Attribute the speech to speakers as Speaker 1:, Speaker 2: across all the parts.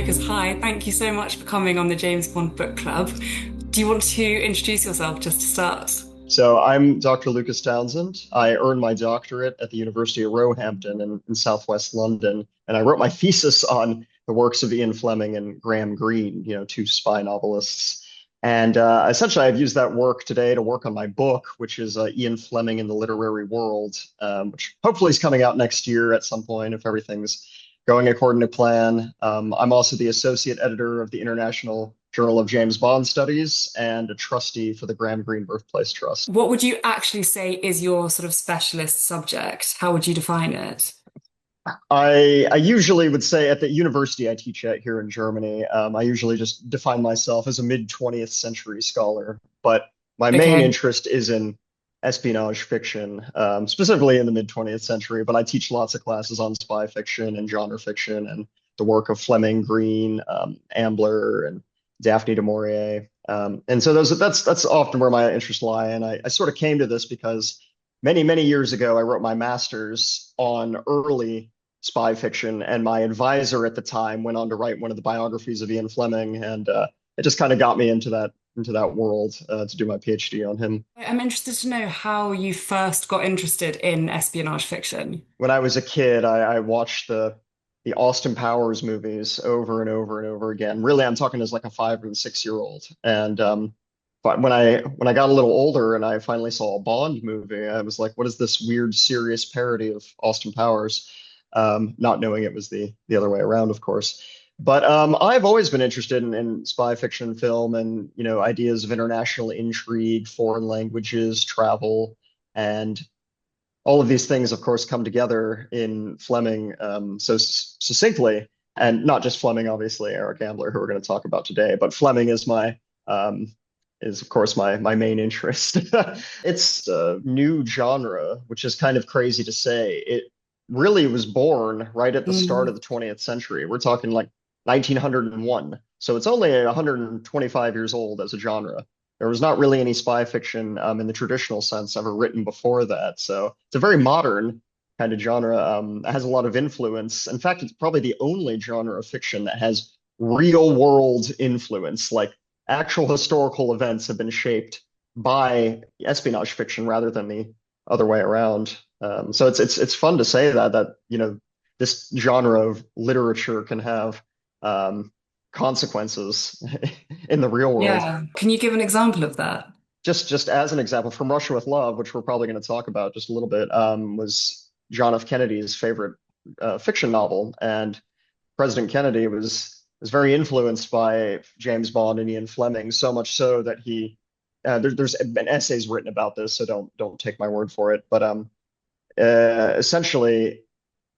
Speaker 1: Lucas, hi. Thank you so much for coming on the James Bond Book Club. Do you want to introduce yourself just to start?
Speaker 2: So I'm Dr. Lucas Townsend. I earned my doctorate at the University of Roehampton in Southwest London, and I wrote my thesis on the works of Ian Fleming and Graham Greene, two spy novelists. And essentially, I've used that work today to work on my book, which is Ian Fleming in the Literary World, which hopefully is coming out next year at some point if everything's going according to plan. I'm also the associate editor of the International Journal of James Bond Studies and a trustee for the Graham Greene Birthplace Trust.
Speaker 1: What would you actually say is your sort of specialist subject? How would you define it?
Speaker 2: I usually would say at the university I teach at here in Germany, I usually just define myself as a mid-20th century scholar, but my main
Speaker 1: Okay.
Speaker 2: interest is in espionage fiction, specifically in the mid-20th century, but I teach lots of classes on spy fiction and genre fiction and the work of Fleming, Greene, AMBLER, and Daphne du Maurier. And so that's often where my interests lie. And I sort of came to this because many years ago, I wrote my master's on early spy fiction, and my advisor at the time went on to write one of the biographies of Ian Fleming, and it just kind of got me into that world to do my PhD on him.
Speaker 1: I'm interested to know how you first got interested in espionage fiction.
Speaker 2: When I was a kid, I watched the Austin Powers movies over and over and over again. Really, I'm talking as like a 5 or 6 year old. And but when I got a little older and I finally saw a Bond movie, I was like, what is this weird, serious parody of Austin Powers? Not knowing it was the other way around, of course. But I've always been interested in spy fiction film and ideas of international intrigue, foreign languages, travel, and all of these things, of course, come together in Fleming so succinctly, and not just Fleming, obviously, Eric Ambler, who we're going to talk about today, but Fleming is of course my main interest. It's a new genre, which is kind of crazy to say. It really was born right at the start
Speaker 1: Mm.
Speaker 2: of the 20th century. We're talking like 1901, so it's only 125 years old as a genre. There was not really any spy fiction in the traditional sense ever written before that. So it's a very modern kind of genre. It has a lot of influence. In fact, it's probably the only genre of fiction that has real world influence. Like actual historical events have been shaped by espionage fiction rather than the other way around. So it's fun to say that this genre of literature can have consequences in the real world.
Speaker 1: Yeah. Can you give an example of that?
Speaker 2: Just as an example, From Russia with Love, which we're probably going to talk about just a little bit, was John F. Kennedy's favorite fiction novel, and President Kennedy was very influenced by James Bond and Ian Fleming, so much so that there's been essays written about this, so don't take my word for it, but essentially,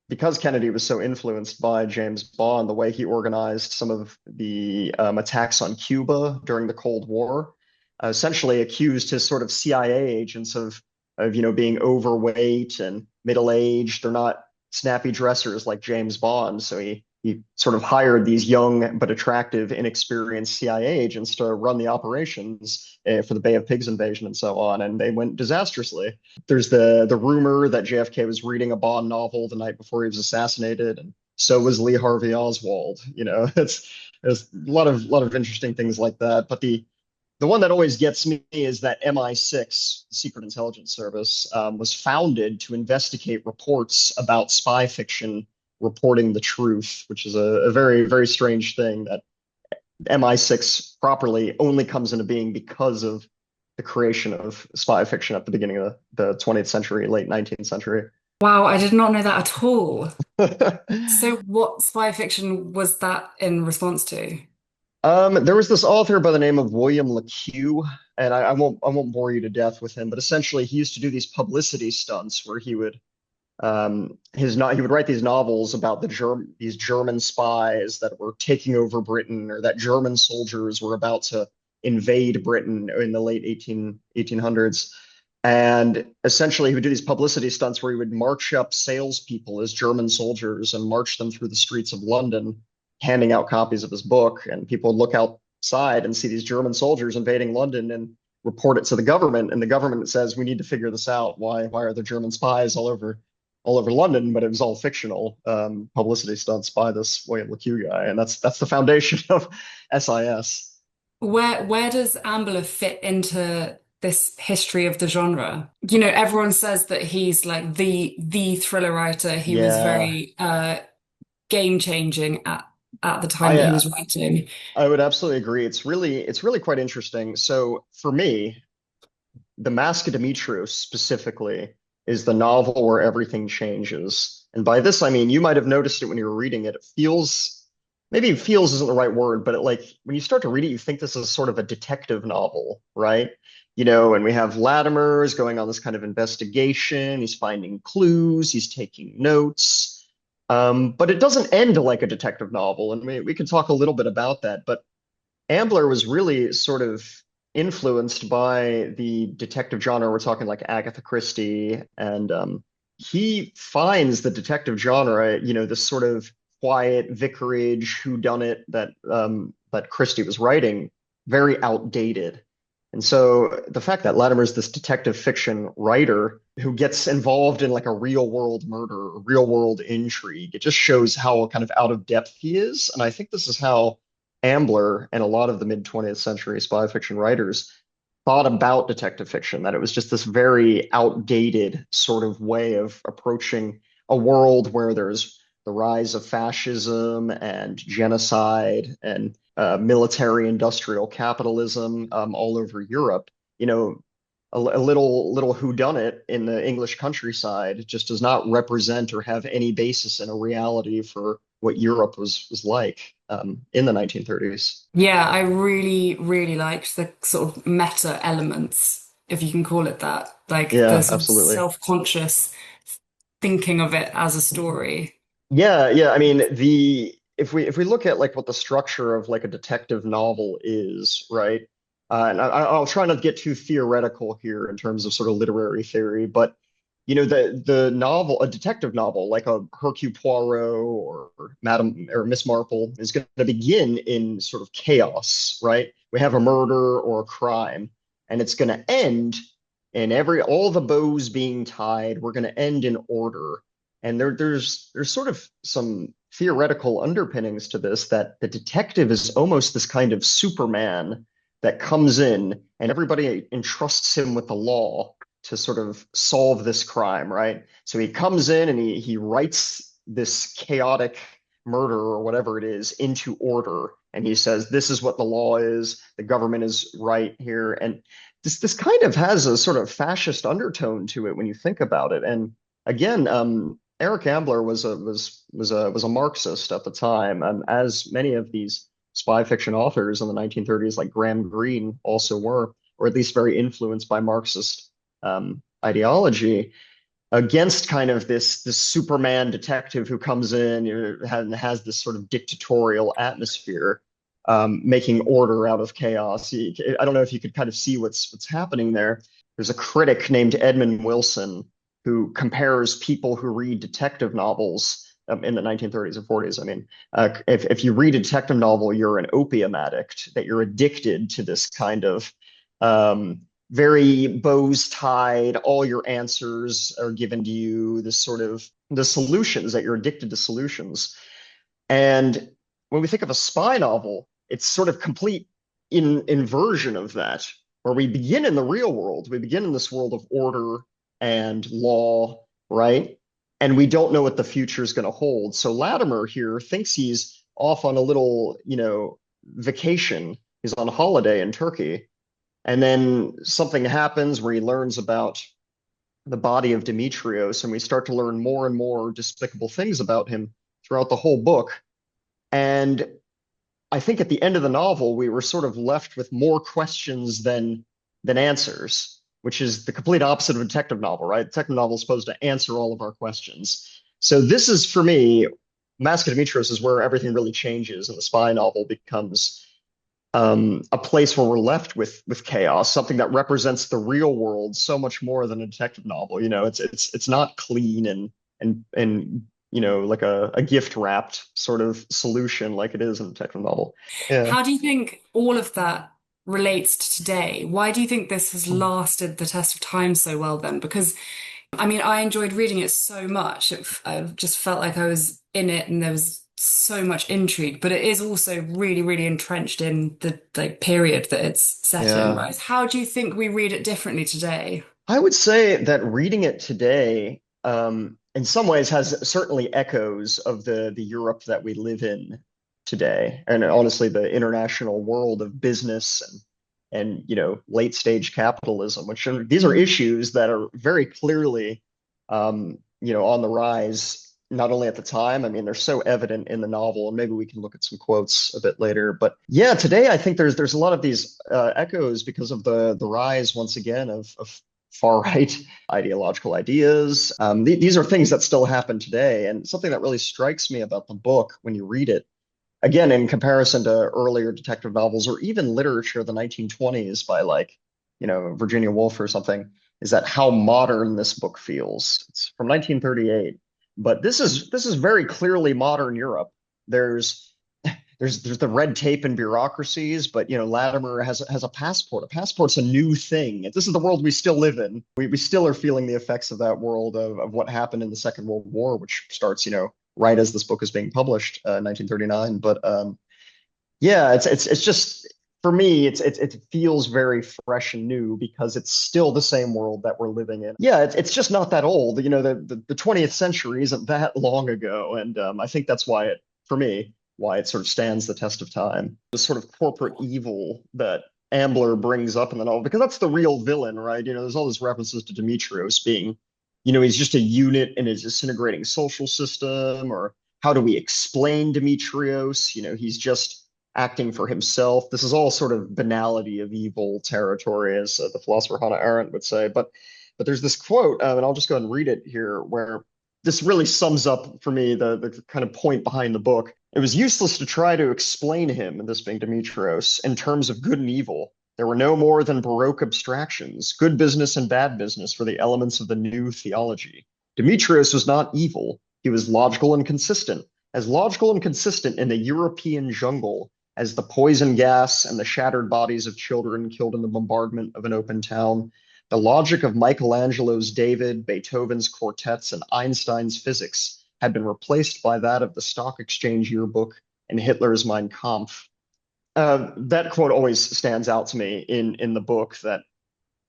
Speaker 2: because Kennedy was so influenced by James Bond, the way he organized some of the attacks on Cuba during the Cold War, essentially accused his sort of CIA agents of being overweight and middle-aged. They're not snappy dressers like James Bond, so he sort of hired these young but attractive, inexperienced CIA agents to run the operations for the Bay of Pigs invasion and so on, and they went disastrously. There's the rumor that JFK was reading a Bond novel the night before he was assassinated, and so was Lee Harvey Oswald. There's a lot of interesting things like that. But the one that always gets me is that MI6, the Secret Intelligence Service, was founded to investigate reports about spy fiction reporting the truth, which is a very, very strange thing that MI6 properly only comes into being because of the creation of spy fiction at the beginning of the 20th century, late 19th century.
Speaker 1: Wow, I did not know that at all. So what spy fiction was that in response to?
Speaker 2: There was this author by the name of William LeQue, and I won't bore you to death with him, but essentially he used to do these publicity stunts where he would write these novels about these German spies that were taking over Britain, or that German soldiers were about to invade Britain in the late 1800s. And essentially he would do these publicity stunts where he would march up salespeople as German soldiers and march them through the streets of London, handing out copies of his book, and people would look outside and see these German soldiers invading London and report it to the government, and the government says, we need to figure this out. Why are there German spies all over all over London, but it was all fictional publicity stunts by this William LeCue guy, and that's the foundation of SIS.
Speaker 1: Where does AMBLER fit into this history of the genre? You know, everyone says that he's like the thriller writer. He was
Speaker 2: Yeah,
Speaker 1: very game changing at the time that he
Speaker 2: I
Speaker 1: was writing.
Speaker 2: I would absolutely agree. It's really quite interesting. So for me, the Mask of Dimitrios specifically is the novel where everything changes. And by this, I mean, you might have noticed it when you were reading it. It feels, maybe feels isn't the right word, but it, like when you start to read it, you think this is sort of a detective novel, right? And we have Latimer's going on this kind of investigation. He's finding clues, he's taking notes. But it doesn't end like a detective novel. And we can talk a little bit about that. But Ambler was really sort of influenced by the detective genre. We're talking like Agatha Christie, and he finds the detective genre, this sort of quiet vicarage whodunit that Christie was writing, very outdated. And so the fact that Latimer is this detective fiction writer who gets involved in like a real world murder, a real world intrigue, it just shows how kind of out of depth he is. And I think this is how Ambler and a lot of the mid 20th century spy fiction writers thought about detective fiction, that it was just this very outdated sort of way of approaching a world where there's the rise of fascism and genocide and military industrial capitalism all over Europe. A little whodunit in the English countryside just does not represent or have any basis in a reality for what Europe was like in the 1930s.
Speaker 1: Yeah, I really, really liked the sort of meta elements, if you can call it that, like the
Speaker 2: Yeah,
Speaker 1: sort of
Speaker 2: absolutely.
Speaker 1: self-conscious thinking of it as a story.
Speaker 2: Yeah, yeah. I mean, the if we look at like what the structure of like a detective novel is, right? And I'll try not to get too theoretical here in terms of sort of literary theory, but the novel, a detective novel like a Hercule Poirot or Madame or Miss Marple is going to begin in sort of chaos, right? We have a murder or a crime, and it's going to end in all the bows being tied. We're going to end in order, and there's sort of some theoretical underpinnings to this, that the detective is almost this kind of Superman that comes in and everybody entrusts him with the law to sort of solve this crime, right? So he comes in and he writes this chaotic murder or whatever it is into order. And he says, this is what the law is. The government is right here. And this kind of has a sort of fascist undertone to it when you think about it. And again, Eric Ambler was a Marxist at the time, as many of these spy fiction authors in the 1930s, like Graham Greene, also were, or at least very influenced by Marxist ideology, against kind of this Superman detective who comes in and has this sort of dictatorial atmosphere, making order out of chaos. I don't know if you could kind of see what's happening there. There's a critic named Edmund Wilson who compares people who read detective novels in the 1930s and 40s. I mean, if you read a detective novel, you're an opium addict, that you're addicted to this kind of very bows tied, all your answers are given to you, this sort of the solutions, that you're addicted to solutions. And when we think of a spy novel, it's sort of complete inversion of that, where we begin in the real world. We begin in this world of order and law, right? And we don't know what the future is going to hold. So Latimer here thinks he's off on a little, vacation. He's on holiday in Turkey. And then something happens where he learns about the body of Demetrios, and we start to learn more and more despicable things about him throughout the whole book. And I think at the end of the novel, we were sort of left with more questions than answers, which is the complete opposite of a detective novel, right? Detective novel is supposed to answer all of our questions. So this is, for me, Mask of Dimitrios is where everything really changes, and the spy novel becomes a place where we're left with chaos, something that represents the real world so much more than a detective novel. It's not clean and like a gift wrapped sort of solution like it is in a detective novel. Yeah.
Speaker 1: How do you think all of that relates to today? Why do you think this has lasted the test of time so well then? Because I mean, I enjoyed reading it so much. I just felt like I was in it and there was so much intrigue, but it is also really, really entrenched in the like period that it's set in,
Speaker 2: Yeah.
Speaker 1: right? How do you think we read it differently today?
Speaker 2: I would say that reading it today, in some ways, has certainly echoes of the Europe that we live in today, and honestly, the international world of business and late stage capitalism, which these are
Speaker 1: Mm.
Speaker 2: issues that are very clearly on the rise. Not only at the time, I mean, they're so evident in the novel, and maybe we can look at some quotes a bit later. But yeah, today I think there's a lot of these echoes because of the rise once again of far right ideological ideas. These are things that still happen today. And something that really strikes me about the book when you read it, again, in comparison to earlier detective novels or even literature of the 1920s by like, Virginia Woolf or something, is that how modern this book feels. It's from 1938, but this is very clearly modern Europe. There's there's the red tape and bureaucracies, but Latimer has a passport. A passport's a new thing. This is the world we still live in. We still are feeling the effects of that world of what happened in the Second World War, which starts, right as this book is being published, 1939. But yeah, it's just for me, it feels very fresh and new because it's still the same world that we're living in. Yeah, it's just not that old. The 20th century isn't that long ago, and I think that's why for me, why it sort of stands the test of time. The sort of corporate evil that Ambler brings up in the novel, because that's the real villain, right? There's all these references to Dimitrios being, he's just a unit in his disintegrating social system, or how do we explain Dimitrios? He's just acting for himself. This is all sort of banality of evil territory, as the philosopher Hannah Arendt would say. But there's this quote, and I'll just go ahead and read it here, where this really sums up for me the kind of point behind the book. It was useless to try to explain him, and this being Demetrios, in terms of good and evil. There were no more than Baroque abstractions, good business and bad business for the elements of the new theology. Demetrios was not evil. He was logical and consistent, as logical and consistent in the European jungle as the poison gas and the shattered bodies of children killed in the bombardment of an open town. The logic of Michelangelo's David, Beethoven's quartets, and Einstein's physics had been replaced by that of the Stock Exchange Yearbook and Hitler's Mein Kampf. That quote always stands out to me in the book, that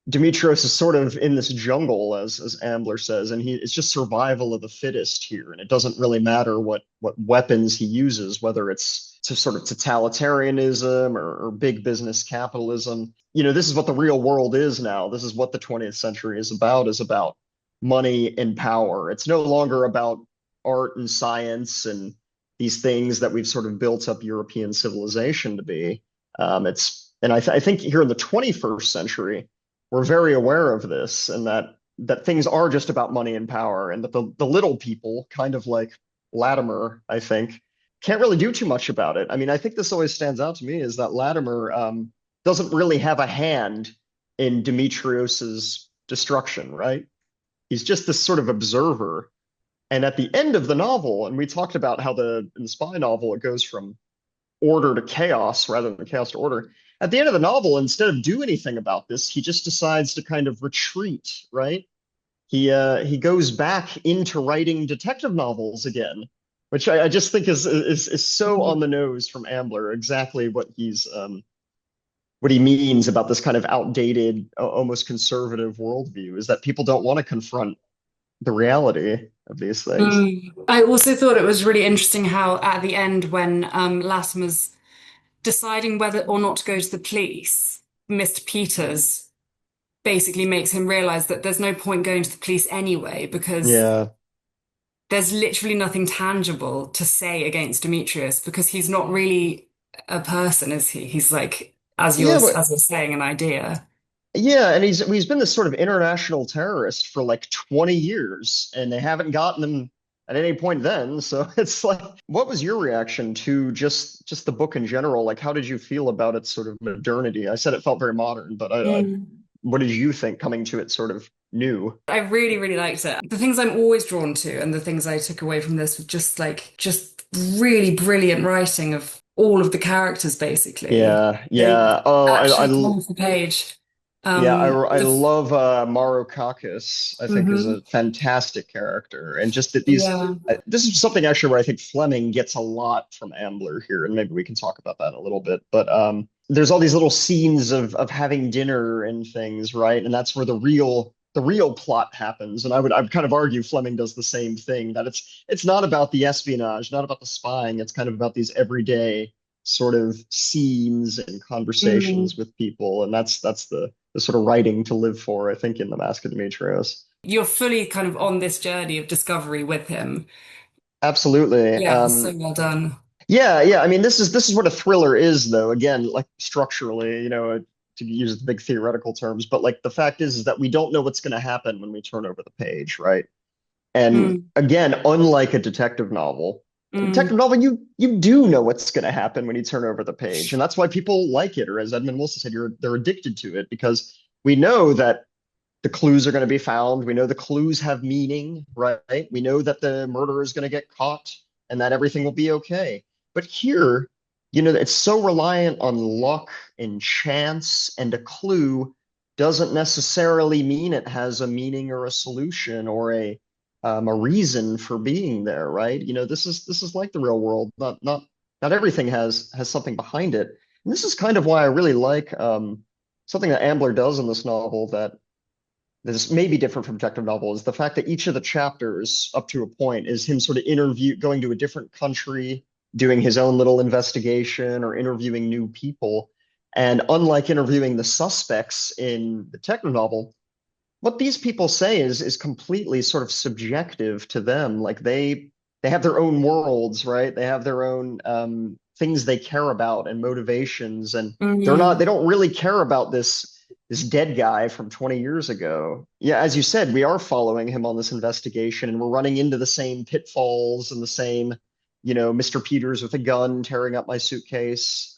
Speaker 2: Demetrios is sort of in this jungle, as Ambler says, and it's just survival of the fittest here. And it doesn't really matter what weapons he uses, whether it's to sort of totalitarianism or big business capitalism. This is what the real world is now. This is what the 20th century is about money and power. It's no longer about art and science and these things that we've sort of built up European civilization to be. I think here in the 21st century, we're very aware of this, and that things are just about money and power, and that the little people, kind of like Latimer, I think, can't really do too much about it. I mean, I think this always stands out to me is that Latimer doesn't really have a hand in Demetrios's destruction, right? He's just this sort of observer. And at the end of the novel, and we talked about how in the spy novel, it goes from order to chaos rather than chaos to order. At the end of the novel, instead of do anything about this, he just decides to kind of retreat, right? He goes back into writing detective novels again, which I just think is so on the nose from Ambler, exactly what he means about this kind of outdated, almost conservative worldview, is that people don't want to confront the reality of these things.
Speaker 1: I also thought it was really interesting how at the end, when Latimer's deciding whether or not to go to the police, Mr. Peters basically makes him realize that there's no point going to the police anyway, because
Speaker 2: Yeah.
Speaker 1: there's literally nothing tangible to say against Demetrius, because he's not really a person, is he? He's like,
Speaker 2: Yeah,
Speaker 1: as you're saying, an idea.
Speaker 2: yeah, and he's been this sort of international terrorist for like 20 years, and they haven't gotten him at any point then. So it's like, what was your reaction to just the book in general? Like, how did you feel about its sort of modernity? I said it felt very modern, but what did you think coming to it sort of new?
Speaker 1: I really, really liked it. The things I'm always drawn to and the things I took away from this were just really brilliant writing of all of the characters, basically.
Speaker 2: Yeah,
Speaker 1: They
Speaker 2: yeah. Oh,
Speaker 1: actually come off the page.
Speaker 2: Yeah, I
Speaker 1: The
Speaker 2: love Marokakis. I think is
Speaker 1: hmm
Speaker 2: a fantastic character, and just that these
Speaker 1: yeah.
Speaker 2: this is something actually where I think Fleming gets a lot from Ambler here, and maybe we can talk about that in a little bit. But there's all these little scenes of having dinner and things, right? And that's where the real plot happens. And I would kind of argue Fleming does the same thing, that it's not about the espionage, not about the spying. It's kind of about these everyday sort of scenes and conversations
Speaker 1: Mm.
Speaker 2: with people, and that's the sort of writing to live for, I think, in the Mask of Dimitrios.
Speaker 1: You're fully kind of on this journey of discovery with him.
Speaker 2: Absolutely.
Speaker 1: Yeah, so well done.
Speaker 2: Yeah, yeah. I mean, this is what a thriller is, though. Again, like structurally, to use the big theoretical terms, but like the fact is that we don't know what's going to happen when we turn over the page, right? And
Speaker 1: Mm.
Speaker 2: again, unlike a
Speaker 1: Mm.
Speaker 2: detective novel, you do know what's going to happen when you turn over the page, and that's why people like it. Or as Edmund Wilson said, they're addicted to it because we know that the clues are going to be found. We know the clues have meaning, right? We know that the murderer is going to get caught and that everything will be okay. But here, it's so reliant on luck and chance, and a clue doesn't necessarily mean it has a meaning or a solution or a reason for being there, right? This is like the real world. Not everything has something behind it. And this is kind of why I really like something that Ambler does in this novel that may be different from detective novel is the fact that each of the chapters, up to a point, is him sort of going to a different country, doing his own little investigation or interviewing new people. And unlike interviewing the suspects in the detective novel, what these people say is completely sort of subjective to them. Like they have their own worlds, right? They have their own things they care about and motivations, and they
Speaker 1: Mm.
Speaker 2: don't really care about this dead guy from 20 years ago. Yeah, as you said, we are following him on this investigation, and we're running into the same pitfalls and the same, Mr. Peters with a gun tearing up my suitcase.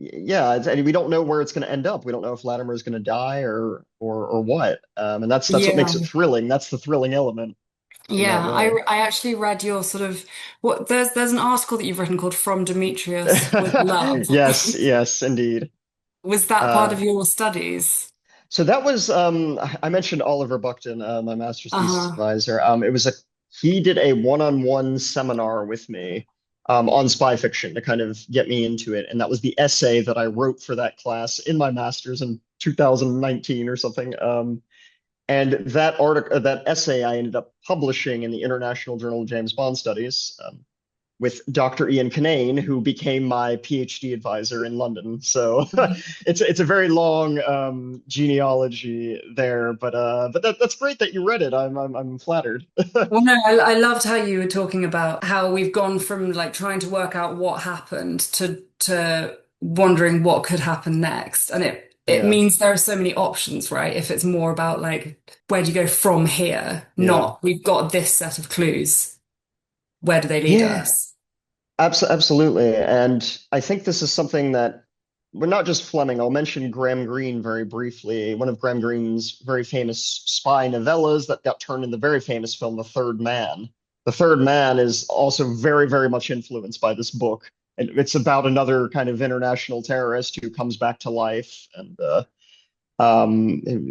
Speaker 2: Yeah, and we don't know where it's going to end up. We don't know if Latimer is going to die or what. And that's what makes
Speaker 1: Yeah.
Speaker 2: it thrilling. That's the thrilling element in that
Speaker 1: Yeah,
Speaker 2: way.
Speaker 1: I actually read your sort of what there's an article that you've written called From Demetrius with Love.
Speaker 2: Yes, yes, indeed.
Speaker 1: Was that part of
Speaker 2: Uh,
Speaker 1: your studies?
Speaker 2: so that was I mentioned Oliver Buckton, my master's thesis
Speaker 1: Uh-huh.
Speaker 2: advisor. He did a one-on-one seminar with me on spy fiction to kind of get me into it, and that was the essay that I wrote for that class in my master's in 2019 or something. And that essay, I ended up publishing in the International Journal of James Bond Studies with Dr. Ian Kinane, who became my PhD advisor in London. So it's a very long genealogy there, but that's great that you read it. I'm flattered.
Speaker 1: Well, no, I loved how you were talking about how we've gone from like trying to work out what happened to wondering what could happen next. And it
Speaker 2: Yeah,
Speaker 1: means there are so many options, right? If it's more about like where do you go from here,
Speaker 2: yeah,
Speaker 1: not we've got this set of clues. Where do they lead
Speaker 2: yeah.
Speaker 1: us?
Speaker 2: Absolutely. And I think this is something that we're not just Fleming. I'll mention Graham Greene very briefly. One of Graham Greene's very famous spy novellas that got turned into the very famous film, The Third Man. The Third Man is also very, very much influenced by this book. And it's about another kind of international terrorist who comes back to life and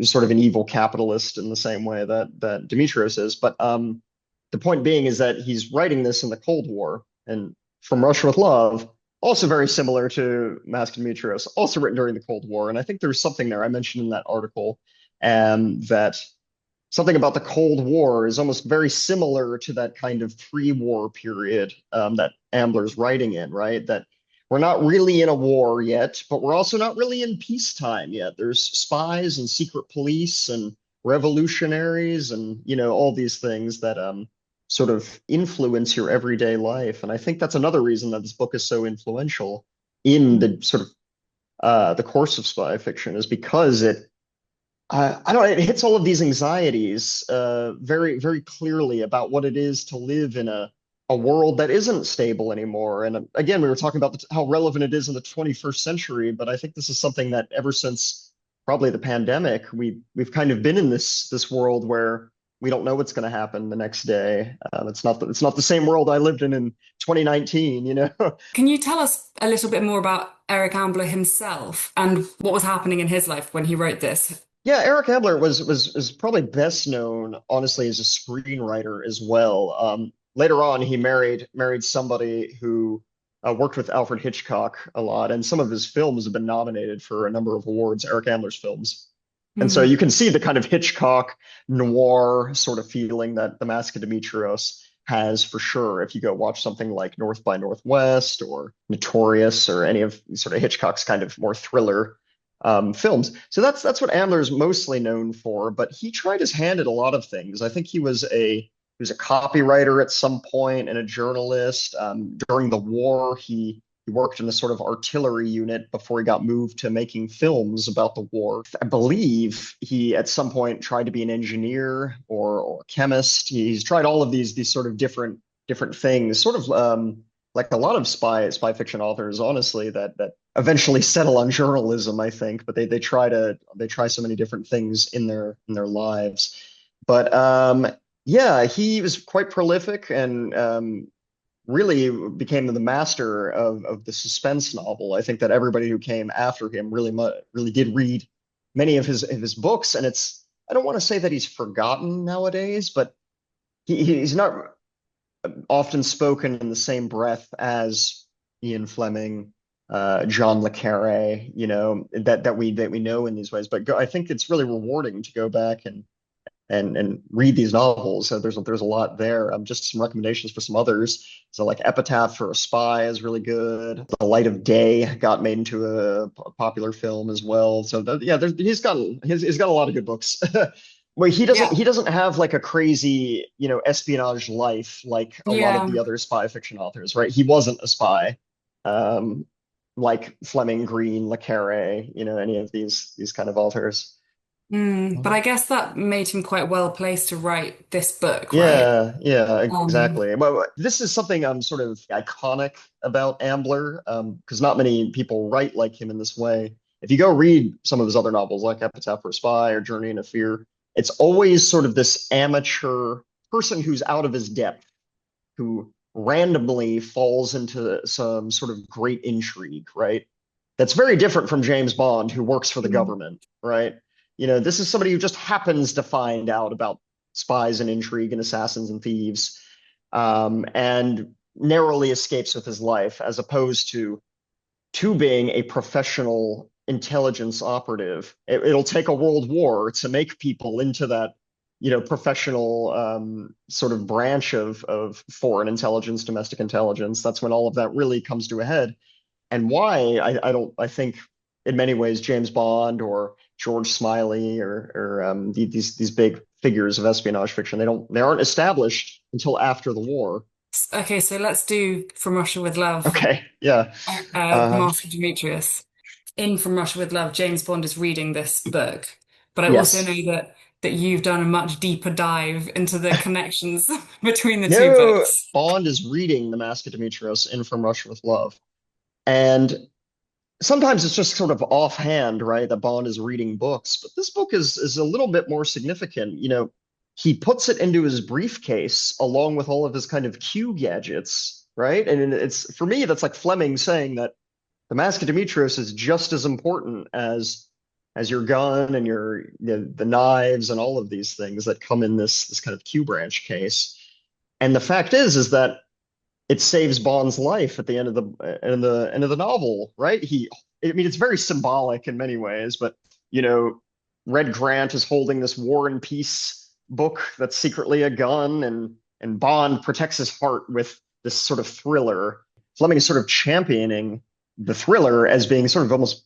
Speaker 2: sort of an evil capitalist in the same way that Demetrios is. But the point being is that he's writing this in the Cold War, and From Russia with Love, also very similar to Mask of Dimitrios, also written during the Cold War. And I think there's something there I mentioned in that article, that something about the Cold War is almost very similar to that kind of pre-war period that Ambler's writing in, right? That we're not really in a war yet, but we're also not really in peacetime yet. There's spies and secret police and revolutionaries and all these things that sort of influence your everyday life. And I think that's another reason that this book is so influential in the sort of the course of spy fiction, is because I don't know, it hits all of these anxieties very, very clearly about what it is to live in a world that isn't stable anymore. And again, we were talking about how relevant it is in the 21st century, but I think this is something that ever since probably the pandemic, we've kind of been in this world where we don't know what's going to happen the next day. It's not the same world I lived in 2019, you know.
Speaker 1: Can you tell us a little bit more about Eric Ambler himself and what was happening in his life when he wrote this?
Speaker 2: Yeah, Eric Ambler was probably best known, honestly, as a screenwriter as well. Later on, he married somebody who worked with Alfred Hitchcock a lot, and some of his films have been nominated for a number of awards, Eric Ambler's films. And so
Speaker 1: Hmm.
Speaker 2: you can see the kind of Hitchcock noir sort of feeling that The Mask of Dimitrios has for sure. If you go watch something like North by Northwest or Notorious or any of sort of Hitchcock's kind of more thriller films. So that's what Ambler's mostly known for, but he tried his hand at a lot of things. I think he was a copywriter at some point and a journalist. During the war, he worked in a sort of artillery unit before he got moved to making films about the war. I believe he at some point tried to be an engineer or a chemist. He's tried all of these sort of different things, sort of like a lot of spy fiction authors, honestly, that eventually settle on journalism, I think, but they try so many different things in their lives. But yeah, he was quite prolific and really became the master of the suspense novel. I think that everybody who came after him really did read many of his books, and it's I don't want to say that he's forgotten nowadays, but he's not often spoken in the same breath as Ian Fleming, John le Carre, you know, that we know in these ways. But I think it's really rewarding to go back and read these novels. So there's a lot there. Just some recommendations for some others. So like Epitaph for a Spy is really good. The Light of Day got made into a popular film as well. So yeah, he's got a lot of good books. Well,
Speaker 1: Yeah.
Speaker 2: he doesn't have like a crazy, you know, espionage life like a lot of
Speaker 1: Yeah.
Speaker 2: the other spy fiction authors, right? He wasn't a spy. Um, like Fleming, Green, le Carre, you know, any of these kind of authors.
Speaker 1: But I guess that made him quite well placed to write this book, right?
Speaker 2: Yeah, yeah,
Speaker 1: Um,
Speaker 2: exactly. Well, this is something sort of iconic about Ambler, because not many people write like him in this way. If you go read some of his other novels, like Epitaph for a Spy or Journey into Fear, it's always sort of this amateur person who's out of his depth, who randomly falls into some sort of great intrigue, right? That's very different from James Bond, who works for the
Speaker 1: mm,
Speaker 2: government, right? You know, this is somebody who just happens to find out about spies and intrigue and assassins and thieves, and narrowly escapes with his life, as opposed to being a professional intelligence operative. It'll take a world war to make people into that, you know, professional sort of branch of foreign intelligence, domestic intelligence. That's when all of that really comes to a head. And why I don't I think in many ways James Bond or George Smiley or these big figures of espionage fiction, they aren't established until after the war.
Speaker 1: okay, so let's do From Russia with Love,
Speaker 2: Okay, yeah. Uh,
Speaker 1: Mask of Dimitrios. In From Russia with Love, James Bond is reading this book, but I also
Speaker 2: yes.
Speaker 1: know that you've done a much deeper dive into the connections between the two
Speaker 2: No,
Speaker 1: books.
Speaker 2: Bond is reading The Mask of Dimitrios in From Russia with Love. And sometimes it's just sort of offhand, right? That Bond is reading books, but this book is a little bit more significant. You know, he puts it into his briefcase along with all of his kind of Q gadgets, right? And it's for me, that's like Fleming saying that the Mask of Demetrius is just as important as your gun and the knives and all of these things that come in this kind of Q branch case. And the fact is that it saves Bond's life at the end of the end of the novel, right? I mean, it's very symbolic in many ways, but you know, Red Grant is holding this War and Peace book that's secretly a gun, and Bond protects his heart with this sort of thriller. Fleming is sort of championing the thriller as being sort of almost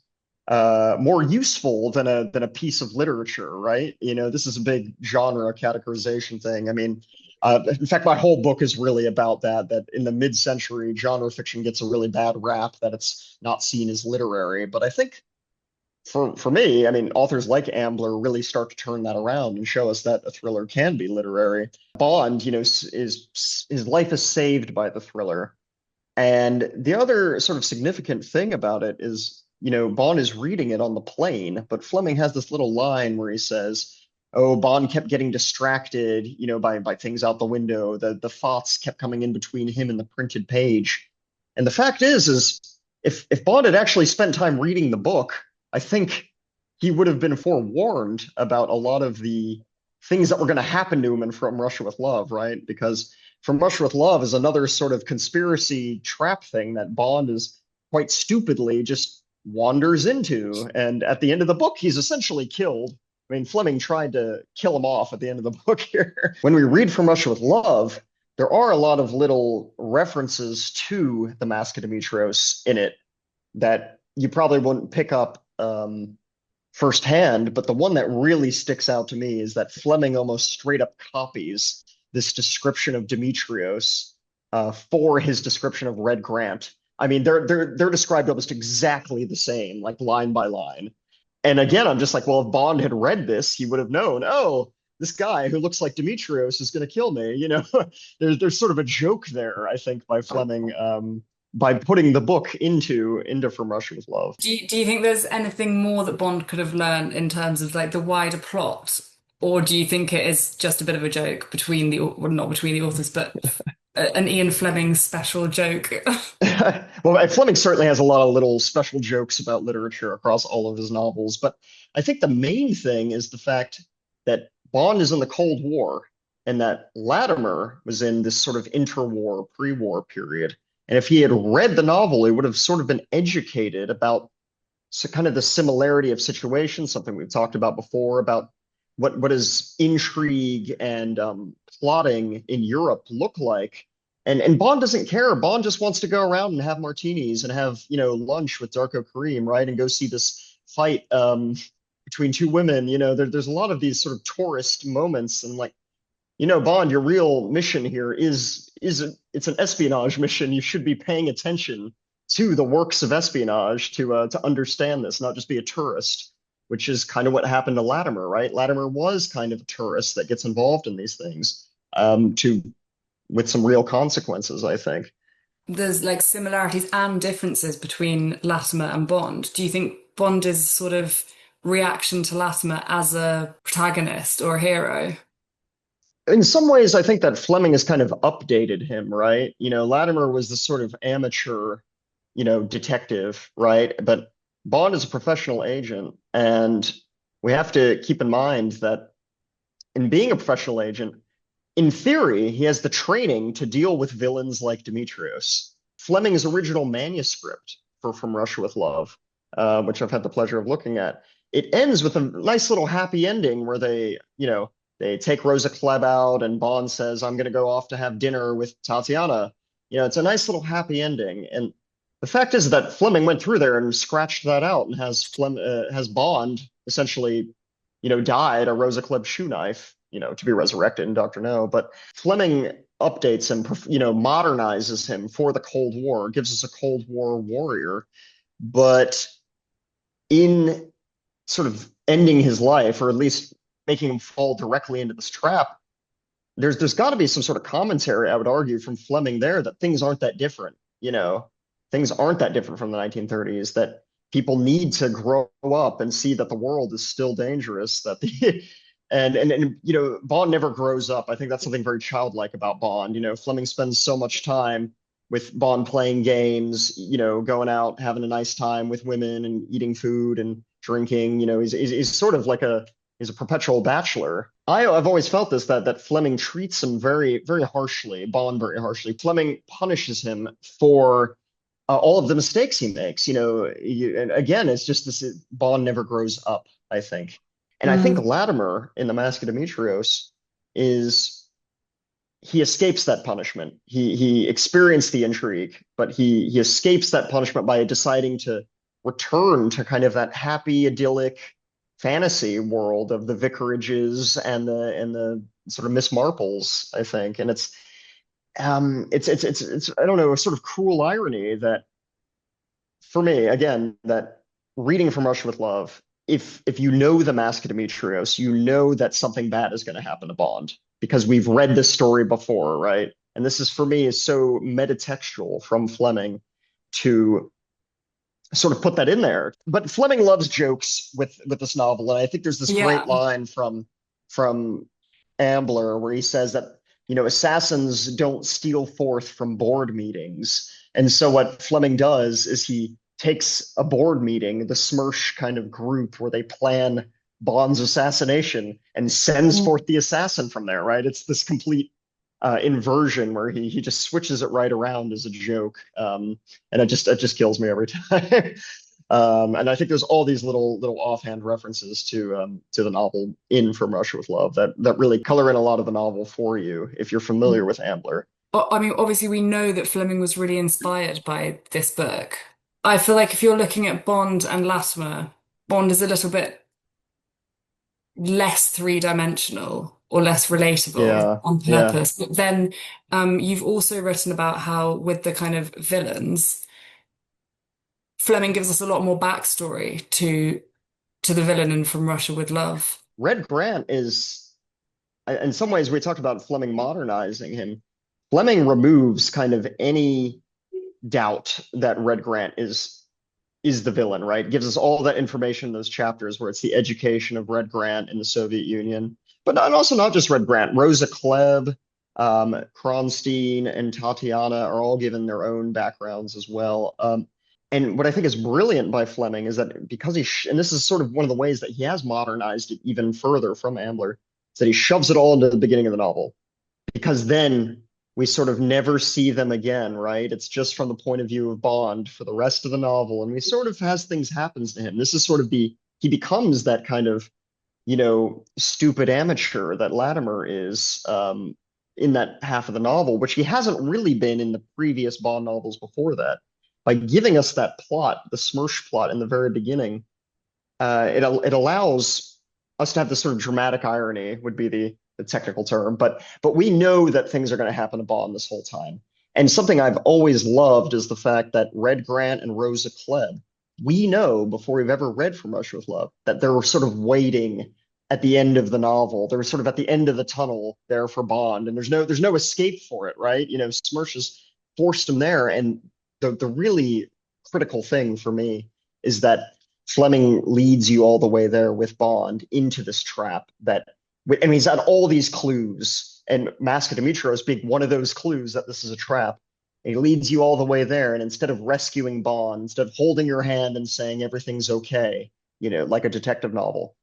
Speaker 2: more useful than a piece of literature, right? You know, this is a big genre categorization thing. I mean, in fact, my whole book is really about that. That in the mid-century, genre fiction gets a really bad rap that it's not seen as literary. But I think for me, I mean, authors like Ambler really start to turn that around and show us that a thriller can be literary. Bond, you know, is his life is saved by the thriller. And the other sort of significant thing about it is, you know, Bond is reading it on the plane, but Fleming has this little line where he says, oh, Bond kept getting distracted, by things out the window. The thoughts kept coming in between him and the printed page. And the fact is if Bond had actually spent time reading the book, I think he would have been forewarned about a lot of the things that were going to happen to him in From Russia with Love, right? Because From Russia with Love is another sort of conspiracy trap thing that Bond is quite stupidly just wanders into. And at the end of the book, he's essentially killed. I mean, Fleming tried to kill him off at the end of the book here. When we read From Russia with Love, there are a lot of little references to the Mask of Dimitrios in it that you probably wouldn't pick up firsthand, but the one that really sticks out to me is that Fleming almost straight up copies this description of Dimitrios for his description of Red Grant. I mean, they're described almost exactly the same, like line by line. And again, I'm just like, well, if Bond had read this, he would have known, oh, this guy who looks like Dimitrios is going to kill me. There's sort of a joke there, I think, by Fleming, by putting the book into From Russia with Love.
Speaker 1: Do you think there's anything more that Bond could have learned in terms of like the wider plot? Or do you think it is just a bit of a joke between well, not between the authors, but an Ian Fleming special joke?
Speaker 2: Well, Fleming certainly has a lot of little special jokes about literature across all of his novels, but I think the main thing is the fact that Bond is in the Cold War and that Latimer was in this sort of interwar, pre-war period. And if he had read the novel, he would have sort of been educated about kind of the similarity of situations, something we've talked about before, about what does intrigue and plotting in Europe look like. And Bond doesn't care. Bond just wants to go around and have martinis and have, lunch with Darko Karim, right? And go see this fight between two women. There's a lot of these sort of tourist moments, and like, Bond, your real mission here it's an espionage mission. You should be paying attention to the works of espionage to understand this, not just be a tourist, which is kind of what happened to Latimer, right? Latimer was kind of a tourist that gets involved in these things with some real consequences, I think.
Speaker 1: There's like similarities and differences between Latimer and Bond. Do you think Bond is sort of reaction to Latimer as a protagonist or a hero?
Speaker 2: In some ways, I think that Fleming has kind of updated him, right? Latimer was the sort of amateur, detective, right? But Bond is a professional agent, and we have to keep in mind that in being a professional agent, in theory, he has the training to deal with villains like Dimitrios. Fleming's original manuscript for From Russia with Love, which I've had the pleasure of looking at, it ends with a nice little happy ending where they take Rosa Klebb out, and Bond says, I'm going to go off to have dinner with Tatiana. It's a nice little happy ending. And the fact is that Fleming went through there and scratched that out and has Bond essentially, died a Rosa Klebb shoe knife, to be resurrected in Dr. No. But Fleming updates him, modernizes him for the Cold War, gives us a Cold War warrior. But in sort of ending his life, or at least making him fall directly into this trap, there's got to be some sort of commentary, I would argue, from Fleming there that things aren't that different. Things aren't that different from the 1930s, that people need to grow up and see that the world is still dangerous, that and Bond never grows up. I think that's something very childlike about Bond. Fleming spends so much time with Bond playing games, going out, having a nice time with women and eating food and drinking. He's sort of like he's a perpetual bachelor. I've always felt this, that Fleming treats him very, very harshly, Bond very harshly. Fleming punishes him for all of the mistakes he makes. And again, it's just this, Bond never grows up, I think. And I think Latimer in The Mask of Dimitrios he escapes that punishment. He experienced the intrigue, but he escapes that punishment by deciding to return to kind of that happy, idyllic fantasy world of the vicarages and the sort of Miss Marples, I think. And it's I don't know, a sort of cruel irony that, for me, again, that reading From Russia with Love, if you know The Mask of Dimitrios, you know that something bad is going to happen to Bond because we've read this story before, right? And this is, for me, is so metatextual from Fleming to sort of put that in there. But Fleming loves jokes with this novel, and I think there's this great line from from AMBLER where he says that, assassins don't steal forth from board meetings. And so what Fleming does is he takes a board meeting, the Smersh kind of group where they plan Bond's assassination, and sends forth the assassin from there, right? It's this complete inversion where he just switches it right around as a joke, and it just kills me every time. And I think there's all these little offhand references to the novel in From Russia with Love that really color in a lot of the novel for you if you're familiar with Ambler.
Speaker 1: I mean, obviously, we know that Fleming was really inspired by this book. I feel like if you're looking at Bond and Latimer, Bond is a little bit less three-dimensional or less relatable
Speaker 2: Yeah,
Speaker 1: on
Speaker 2: yeah.
Speaker 1: purpose. But then you've also written about how, with the kind of villains, Fleming gives us a lot more backstory to the villain in From Russia with Love.
Speaker 2: Red Grant is, in some ways, we talked about Fleming modernizing him. Fleming removes kind of any doubt that Red Grant is the villain, right? Gives us all that information in those chapters where it's the education of Red Grant in the Soviet Union, but also not just Red Grant. Rosa Klebb, Kronstein, and Tatiana are all given their own backgrounds as well. And what I think is brilliant by Fleming is that because and this is sort of one of the ways that he has modernized it even further from Ambler, is that he shoves it all into the beginning of the novel, because then we sort of never see them again, right? It's just from the point of view of Bond for the rest of the novel. And we sort of, as things happens to him, this is sort of he becomes that kind of, stupid amateur that Latimer is, in that half of the novel, which he hasn't really been in the previous Bond novels before that. By giving us that plot, the Smersh plot in the very beginning, it allows us to have this sort of dramatic irony, would be the technical term, but we know that things are going to happen to Bond this whole time. And something I've always loved is the fact that Red Grant and Rosa Klebb, we know before we've ever read From Russia with Love that they're sort of waiting at the end of the novel. They're sort of at the end of the tunnel there for Bond, and there's no escape for it, right? Smersh has forced him there, and the really critical thing for me is that Fleming leads you all the way there with Bond into this trap that, and he's had all these clues, and Mask of Dimitrios being one of those clues that this is a trap. And he leads you all the way there, and instead of rescuing Bond, instead of holding your hand and saying everything's okay, like a detective novel,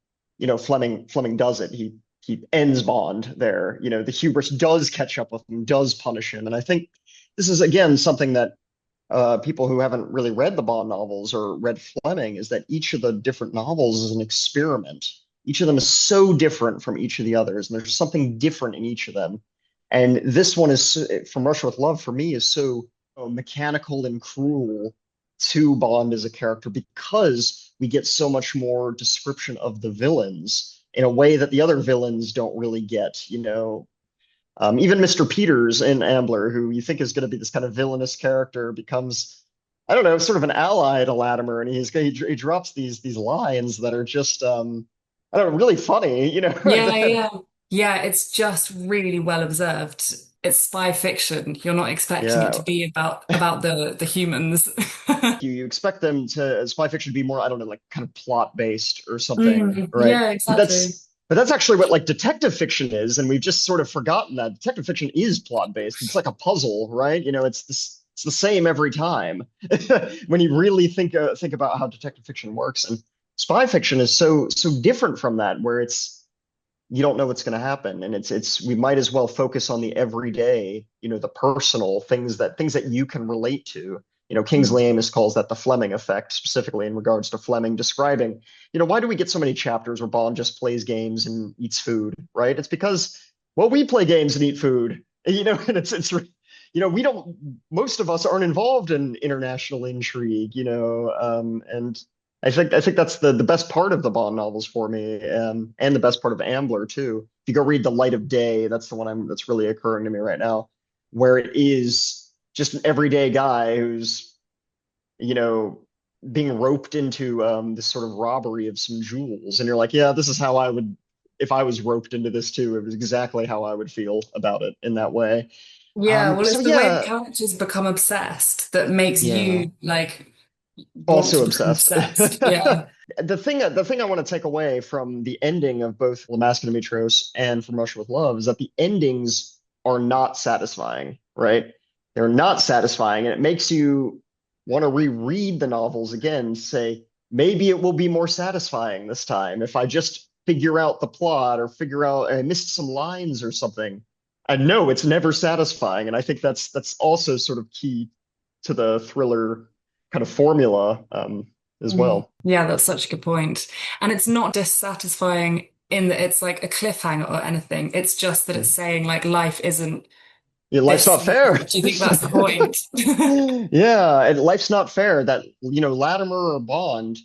Speaker 2: Fleming does it. He ends Bond there. The hubris does catch up with him, does punish him, and I think this is again something that people who haven't really read the Bond novels or read Fleming, is that each of the different novels is an experiment. Each of them is so different from each of the others, and there's something different in each of them. And this one is, From Russia with Love, for me, is so mechanical and cruel to Bond as a character, because we get so much more description of the villains in a way that the other villains don't really get. Even Mr. Peters in Ambler, who you think is going to be this kind of villainous character, becomes, I don't know, sort of an ally to Latimer, and he drops these lines that are just I don't know, really funny,
Speaker 1: Yeah, yeah. Yeah, it's just really well observed. It's spy fiction. You're not expecting it
Speaker 2: Yeah.
Speaker 1: to be about the humans.
Speaker 2: You expect them to spy fiction to be more, I don't know, like kind of plot based or something, right?
Speaker 1: Yeah,
Speaker 2: But
Speaker 1: exactly.
Speaker 2: that's actually what like detective fiction is, and we've just sort of forgotten that detective fiction is plot based. It's like a puzzle, right? It's the same every time when you really think about how detective fiction works. And spy fiction is so different from that, where it's, you don't know what's going to happen, and it's we might as well focus on the everyday, the personal things that you can relate to. Kingsley Amis calls that the Fleming effect, specifically in regards to Fleming describing, why do we get so many chapters where Bond just plays games and eats food, right? It's because, well, we play games and eat food, and it's we don't, most of us aren't involved in international intrigue, and I think that's the best part of the Bond novels for me, and the best part of Ambler too. If you go read The Light of Day, that's the one that's really occurring to me right now, where it is just an everyday guy who's, you know, being roped into this sort of robbery of some jewels, and you're like, yeah, this is how I would, if I was roped into this too. It was exactly how I would feel about it in that way.
Speaker 1: Yeah, well,
Speaker 2: So
Speaker 1: it's the way the
Speaker 2: yeah,
Speaker 1: characters become obsessed that makes
Speaker 2: yeah.
Speaker 1: you like want
Speaker 2: Also
Speaker 1: to become
Speaker 2: obsessed.
Speaker 1: obsessed. Yeah.
Speaker 2: The thing I want to take away from the ending of both The Mask of Dimitrios and From Russia with Love is that the endings are not satisfying, right? They're not satisfying, and it makes you want to reread the novels again, say, maybe it will be more satisfying this time if I just figure out the plot or figure out I missed some lines or something. I know it's never satisfying, and I think that's also sort of key to the thriller kind of formula as
Speaker 1: Mhm.
Speaker 2: well.
Speaker 1: Yeah, that's such a good point. And it's not dissatisfying in that it's like a cliffhanger or anything. It's just that it's saying like life isn't
Speaker 2: Yeah, life's
Speaker 1: this
Speaker 2: not fair.
Speaker 1: simple. Do you think that's the point?
Speaker 2: Yeah, and life's not fair that, Latimer or Bond,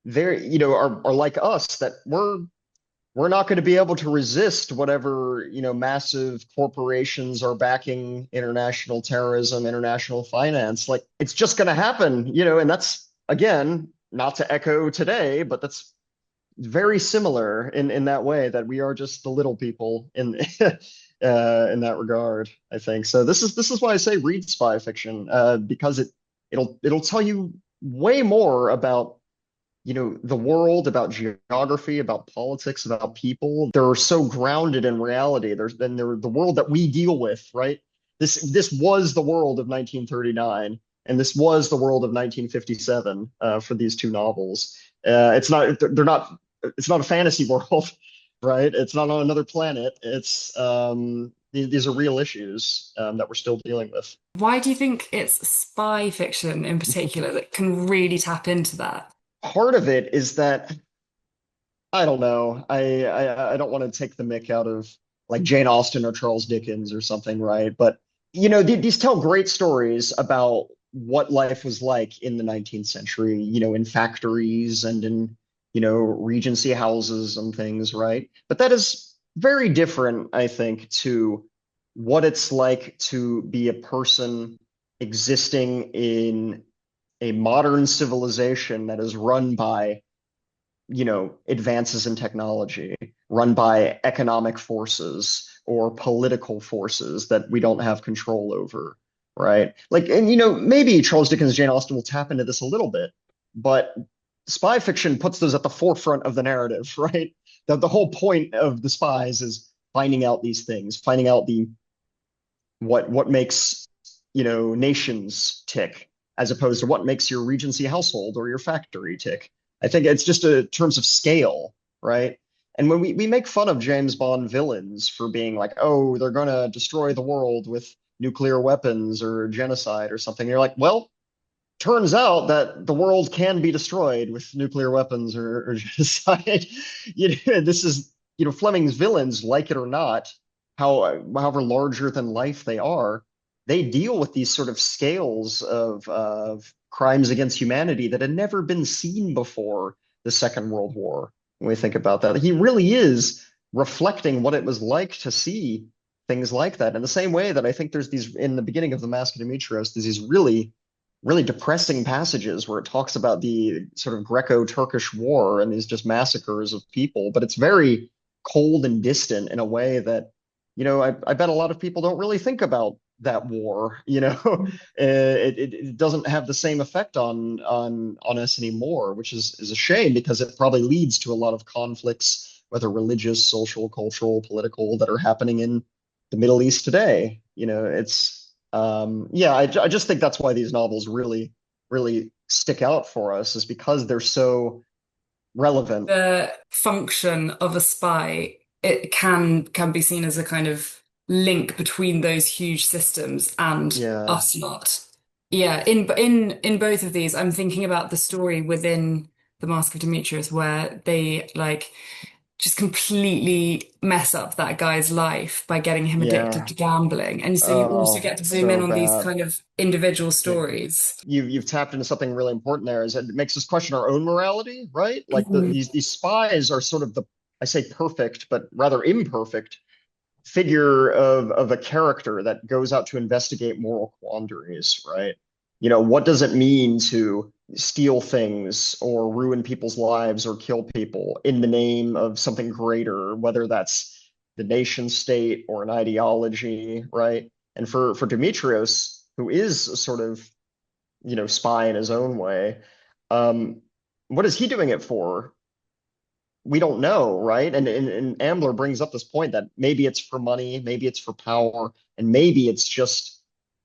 Speaker 2: they're, are like us, that we're not going to be able to resist whatever, massive corporations are backing international terrorism, international finance. Like it's just going to happen, and that's again, not to echo today, but that's very similar in that way, that we are just the little people in in that regard, I think. So this is why I say read spy fiction, because it'll tell you way more about, the world, about geography, about politics, about people. They're so grounded in reality. They're the world that we deal with, right? This was the world of 1939, and this was the world of 1957 for these two novels. It's not a fantasy world, right? It's not on another planet. These are real issues that we're still dealing with.
Speaker 1: Why do you think it's spy fiction in particular that can really tap into that?
Speaker 2: Part of it is that I don't know. I don't want to take the mick out of like Jane Austen or Charles Dickens or something, right? But these tell great stories about what life was like in the 19th century, in factories and in, Regency houses and things, right? But that is very different, I think, to what it's like to be a person existing in a modern civilization that is run by, advances in technology, run by economic forces or political forces that we don't have control over, right? Like, and maybe Charles Dickens, Jane Austen will tap into this a little bit, but spy fiction puts those at the forefront of the narrative, right? The whole point of the spies is finding out these things, finding out what makes, nations tick, as opposed to what makes your Regency household or your factory tick. I think it's just a terms of scale, right? And when we make fun of James Bond villains for being like, oh, they're gonna destroy the world with nuclear weapons or genocide or something, you're like, well, turns out that the world can be destroyed with nuclear weapons or genocide. This is, Fleming's villains, like it or not, however larger than life they are, they deal with these sort of scales of crimes against humanity that had never been seen before the Second World War. When we think about that, he really is reflecting what it was like to see things like that. In the same way that I think there's these in the beginning of the Mask of Dimitrios, there's these really depressing passages where it talks about the sort of Greco-Turkish war and these just massacres of people, but it's very cold and distant in a way that, I bet a lot of people don't really think about that war. It doesn't have the same effect on us anymore, which is a shame because it probably leads to a lot of conflicts, whether religious, social, cultural, political, that are happening in the Middle East today. Yeah, I just think that's why these novels really, really stick out for us, is because they're so relevant.
Speaker 1: The function of a spy, it can be seen as a kind of link between those huge systems and
Speaker 2: Yeah,
Speaker 1: us lot. Yeah, in both of these, I'm thinking about the story within the Mask of Demetrius where they like just completely mess up that guy's life by getting him addicted
Speaker 2: yeah.
Speaker 1: to gambling. And so you also
Speaker 2: Oh,
Speaker 1: get to zoom in
Speaker 2: so
Speaker 1: on these
Speaker 2: bad.
Speaker 1: kind of individual
Speaker 2: Yeah.
Speaker 1: stories.
Speaker 2: You've tapped into something really important there, is it makes us question our own morality, right? Like
Speaker 1: Mhm.
Speaker 2: these spies are sort of the, I say perfect, but rather imperfect figure of a character that goes out to investigate moral quandaries, right? What does it mean to steal things or ruin people's lives or kill people in the name of something greater, whether that's the nation state or an ideology, right? And for Demetrios, who is sort of, spy in his own way. Um, what is he doing it for? We don't know, right? And Ambler brings up this point that maybe it's for money, maybe it's for power, and maybe it's just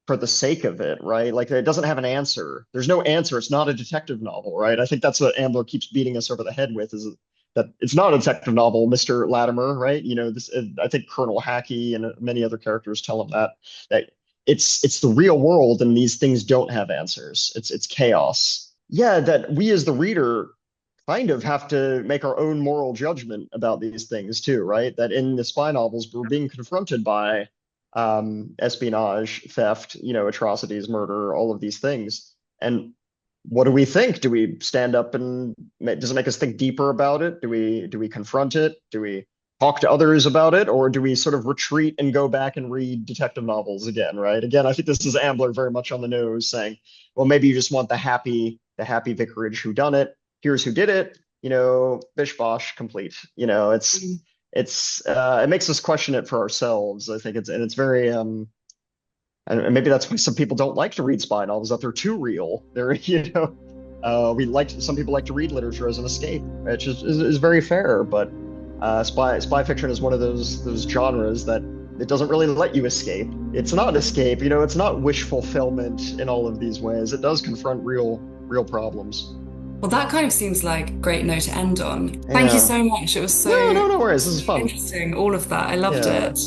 Speaker 2: for the sake of it, right? Like it doesn't have an answer. There's no answer. It's not a detective novel, right? I think that's what Ambler keeps beating us over the head with is that it's not a detective novel, Mr. Latimer, right? This I think Colonel Hackey and many other characters tell him that it's the real world and these things don't have answers. It's chaos. Yeah, that we as the reader kind of have to make our own moral judgment about these things too, right? That in the spy novels, we're being confronted by espionage, theft, atrocities, murder, all of these things. And what do we think? Do we stand up and does it make us think deeper about it? Do we confront it? Do we talk to others about it, or do we sort of retreat and go back and read detective novels again? Right? Again, I think this is Ambler very much on the nose, saying, well, maybe you just want the happy vicarage whodunit. Here's who did it. Bish bosh, complete. It makes us question it for ourselves. I think it's very and maybe that's why some people don't like to read spy novels, that they're too real. They're some people like to read literature as an escape, which is very fair. But spy fiction is one of those genres that it doesn't really let you escape. It's not escape. It's not wish fulfillment in all of these ways. It does confront real problems.
Speaker 1: Well, that kind of seems like a great note to end on. Thank you
Speaker 2: Yeah.
Speaker 1: so much. It was
Speaker 2: No,
Speaker 1: so
Speaker 2: no worries. This is fun.
Speaker 1: interesting, all of that. I loved
Speaker 2: Yeah.
Speaker 1: it.